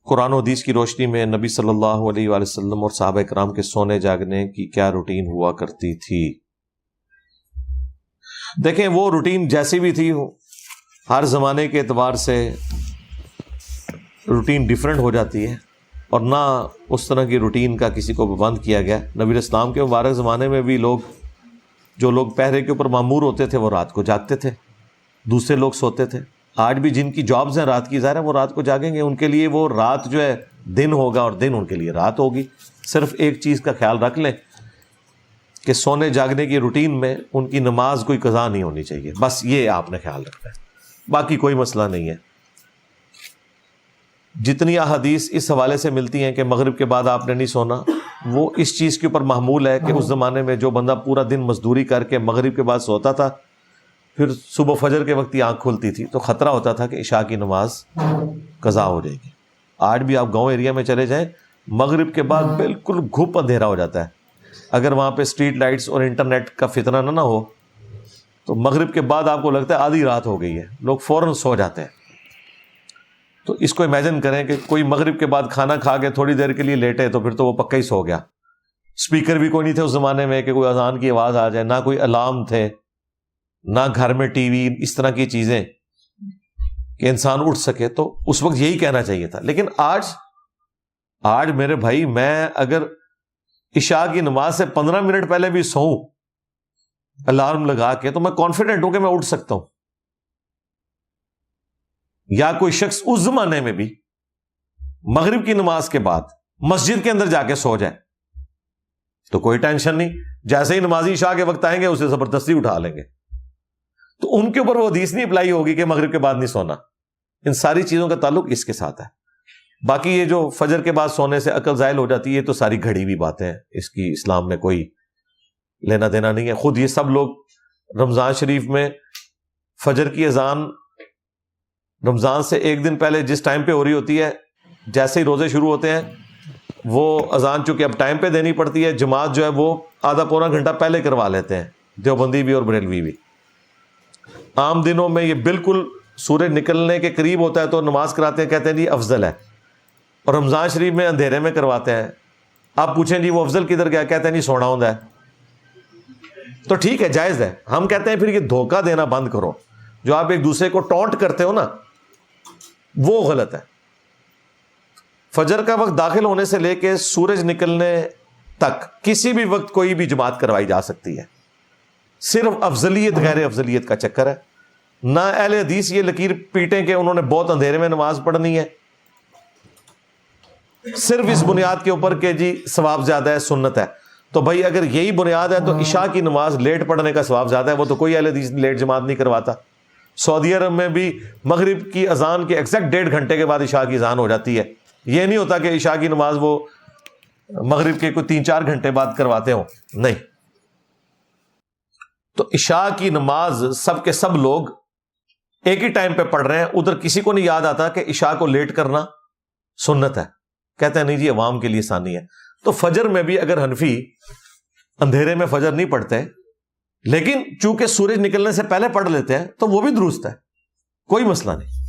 قرآن و حدیث کی روشنی میں نبی صلی اللہ علیہ وآلہ وسلم اور صحابہ کرام کے سونے جاگنے کی کیا روٹین ہوا کرتی تھی؟ دیکھیں وہ روٹین جیسی بھی تھی ہر زمانے کے اعتبار سے روٹین ڈیفرنٹ ہو جاتی ہے، اور نہ اس طرح کی روٹین کا کسی کو پابند کیا گیا۔ نبی علیہ السلام کے مبارک زمانے میں بھی جو لوگ پہرے کے اوپر مامور ہوتے تھے وہ رات کو جاگتے تھے، دوسرے لوگ سوتے تھے۔ آج بھی جن کی جابز ہیں رات کی، ظاہر ہے وہ رات کو جاگیں گے، ان کے لیے وہ رات جو ہے دن ہوگا اور دن ان کے لیے رات ہوگی۔ صرف ایک چیز کا خیال رکھ لیں کہ سونے جاگنے کی روٹین میں ان کی نماز کوئی قضا نہیں ہونی چاہیے، بس یہ آپ نے خیال رکھنا ہے، باقی کوئی مسئلہ نہیں ہے۔ جتنی احادیث اس حوالے سے ملتی ہیں کہ مغرب کے بعد آپ نے نہیں سونا، وہ اس چیز کے اوپر محمول ہے کہ اس زمانے میں جو بندہ پورا دن مزدوری کر کے مغرب کے بعد سوتا تھا، پھر صبح فجر کے وقت ہی آنکھ کھلتی تھی تو خطرہ ہوتا تھا کہ عشاء کی نماز قضا ہو جائے گی۔ آج بھی آپ گاؤں ایریا میں چلے جائیں، مغرب کے بعد بالکل گھپ اندھیرا ہو جاتا ہے۔ اگر وہاں پہ اسٹریٹ لائٹس اور انٹرنیٹ کا فتنہ نہ ہو تو مغرب کے بعد آپ کو لگتا ہے آدھی رات ہو گئی ہے، لوگ فوراً سو جاتے ہیں۔ تو اس کو امیجن کریں کہ کوئی مغرب کے بعد کھانا کھا کے تھوڑی دیر کے لیے لیٹے تو پھر تو وہ پکا ہی سو گیا۔ اسپیکر بھی کوئی نہیں تھے اس زمانے میں کہ کوئی اذان کی آواز آ جائے، نہ کوئی الارم تھے، نہ گھر میں ٹی وی، اس طرح کی چیزیں کہ انسان اٹھ سکے۔ تو اس وقت یہی کہنا چاہیے تھا۔ لیکن آج میرے بھائی، میں اگر عشاء کی نماز سے 15 منٹ پہلے بھی سوؤں الارم لگا کے تو میں کانفیڈنٹ ہوں کہ میں اٹھ سکتا ہوں۔ یا کوئی شخص اس زمانے میں بھی مغرب کی نماز کے بعد مسجد کے اندر جا کے سو جائے تو کوئی ٹینشن نہیں، جیسے ہی نمازی عشاء کے وقت آئیں گے اسے زبردستی اٹھا لیں گے۔ تو ان کے اوپر وہ حدیث نہیں اپلائی ہوگی کہ مغرب کے بعد نہیں سونا۔ ان ساری چیزوں کا تعلق اس کے ساتھ ہے۔ باقی یہ جو فجر کے بعد سونے سے عقل زائل ہو جاتی ہے تو ساری گھڑی ہوئی باتیں ہیں، اس کی اسلام میں کوئی لینا دینا نہیں ہے۔ خود یہ سب لوگ رمضان شریف میں فجر کی اذان رمضان سے ایک دن پہلے جس ٹائم پہ ہو رہی ہوتی ہے، جیسے ہی روزے شروع ہوتے ہیں وہ اذان چونکہ اب ٹائم پہ دینی پڑتی ہے، جماعت جو ہے وہ آدھا پونا گھنٹہ پہلے کروا لیتے ہیں، دیوبندی بھی اور بریلوی بھی۔ عام دنوں میں یہ بالکل سورج نکلنے کے قریب ہوتا ہے تو نماز کراتے ہیں، کہتے ہیں جی افضل ہے، اور رمضان شریف میں اندھیرے میں کرواتے ہیں۔ آپ پوچھیں جی وہ افضل کدھر گیا، کہتے ہیں نہیں سونا ہوتا ہے۔ تو ٹھیک ہے، جائز ہے۔ ہم کہتے ہیں پھر یہ دھوکہ دینا بند کرو، جو آپ ایک دوسرے کو ٹونٹ کرتے ہو نا، وہ غلط ہے۔ فجر کا وقت داخل ہونے سے لے کے سورج نکلنے تک کسی بھی وقت کوئی بھی جماعت کروائی جا سکتی ہے، صرف افضلیت غیر افضلیت کا چکر ہے۔ نہ اہل حدیث یہ لکیر پیٹیں کہ انہوں نے بہت اندھیرے میں نماز پڑھنی ہے، صرف اس بنیاد کے اوپر کہ جی ثواب زیادہ ہے، سنت ہے۔ تو بھائی اگر یہی بنیاد ہے تو عشاء کی نماز لیٹ پڑھنے کا ثواب زیادہ ہے، وہ تو کوئی اہل حدیث لیٹ جماعت نہیں کرواتا۔ سعودی عرب میں بھی مغرب کی اذان کے ایگزیکٹ 1.5 گھنٹے کے بعد عشاء کی اذان ہو جاتی ہے۔ یہ نہیں ہوتا کہ عشاء کی نماز وہ مغرب کے کوئی 3-4 گھنٹے بعد کرواتے ہوں، نہیں۔ تو عشاء کی نماز سب کے سب لوگ ایک ہی ٹائم پہ پڑھ رہے ہیں، ادھر کسی کو نہیں یاد آتا کہ عشاء کو لیٹ کرنا سنت ہے، کہتے ہیں نہیں جی عوام کے لیے آسانی ہے۔ تو فجر میں بھی اگر حنفی اندھیرے میں فجر نہیں پڑھتے لیکن چونکہ سورج نکلنے سے پہلے پڑھ لیتے ہیں تو وہ بھی درست ہے، کوئی مسئلہ نہیں۔